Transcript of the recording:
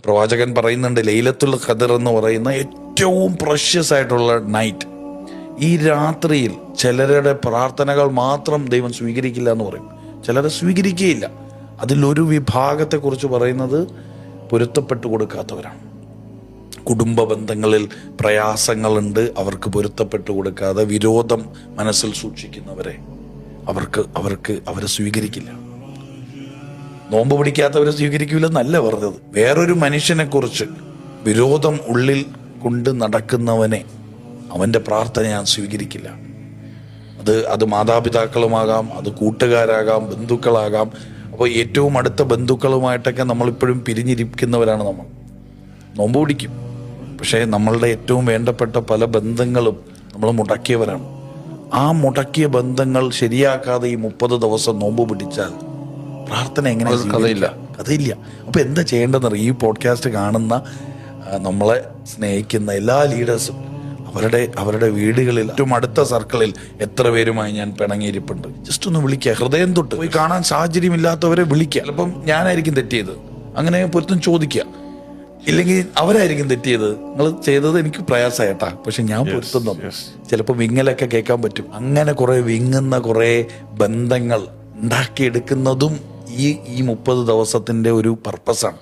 പ്രവാചകൻ പറയുന്നുണ്ട്, ലൈലത്തുൽ ഖദർ എന്ന് പറയുന്ന ഏറ്റവും പ്രഷ്യസ് ആയിട്ടുള്ള നൈറ്റ്, ഈ രാത്രിയിൽ ചിലരുടെ പ്രാർത്ഥനകൾ മാത്രം ദൈവം സ്വീകരിക്കില്ല എന്ന് പറയും, ചിലരെ സ്വീകരിക്കുകയില്ല. അതിലൊരു വിഭാഗത്തെക്കുറിച്ച് പറയുന്നത് പൊരുത്തപ്പെട്ടു കൊടുക്കാത്തവരാണ്. കുടുംബ ബന്ധങ്ങളിൽ പ്രയാസങ്ങളുണ്ട്, അവർക്ക് പൊരുത്തപ്പെട്ടു കൊടുക്കാതെ വിരോധം മനസ്സിൽ സൂക്ഷിക്കുന്നവരെ അവരെ സ്വീകരിക്കില്ല. നോമ്പ് പിടിക്കാത്തവരെ സ്വീകരിക്കില്ലെന്നല്ല പറഞ്ഞത്. വേറൊരു മനുഷ്യനെ കുറിച്ച് വിരോധം ഉള്ളിൽ കൊണ്ട് നടക്കുന്നവനെ, അവൻ്റെ പ്രാർത്ഥന ഞാൻ സ്വീകരിക്കില്ല. അത് മാതാപിതാക്കളുമാകാം, അത് കൂട്ടുകാരാകാം, ബന്ധുക്കളാകാം. അപ്പോൾ ഏറ്റവും അടുത്ത ബന്ധുക്കളുമായിട്ടൊക്കെ നമ്മളിപ്പോഴും പിരിഞ്ഞിരിക്കുന്നവരാണ്. നമ്മൾ നോമ്പ് പിടിക്കും, പക്ഷേ നമ്മളുടെ ഏറ്റവും വേണ്ടപ്പെട്ട പല ബന്ധങ്ങളും നമ്മൾ മുടക്കിയവരാണ്. ആ മുടക്കിയ ബന്ധങ്ങൾ ശരിയാക്കാതെ ഈ 30 ദിവസം നോമ്പ് പിടിച്ചാൽ പ്രാർത്ഥന എങ്ങനെ? കഥയില്ല. അപ്പൊ എന്താ ചെയ്യേണ്ടതെന്ന് ഈ പോഡ്കാസ്റ്റ് കാണുന്ന നമ്മളെ സ്നേഹിക്കുന്ന എല്ലാ ലീഡേഴ്സും അവരുടെ വീടുകളിൽ ഏറ്റവും അടുത്ത സർക്കിളിൽ എത്ര പേരുമായി ഞാൻ പിണങ്ങിയിരിപ്പുണ്ട്, ജസ്റ്റ് ഒന്ന് വിളിക്കുക. ഹൃദയം തൊട്ട് പോയി കാണാൻ സാഹചര്യമില്ലാത്തവരെ വിളിക്കുക. ചിലപ്പം ഞാനായിരിക്കും തെറ്റിയത്, അങ്ങനെ പൊരുത്തം ചോദിക്കുക. ഇല്ലെങ്കിൽ അവരായിരിക്കും തെറ്റിയത്, നിങ്ങൾ ചെയ്തത് എനിക്ക് പ്രയാസമായിട്ടാ, പക്ഷെ ഞാൻ പൊരുത്തം തന്നു. ചിലപ്പോൾ വിങ്ങലൊക്കെ കേൾക്കാൻ പറ്റും. അങ്ങനെ കുറെ വിങ്ങുന്ന കുറെ ബന്ധങ്ങൾ ഉണ്ടാക്കിയെടുക്കുന്നതും ഈ 30 ദിവസത്തിന്റെ ഒരു പർപ്പസാണ്.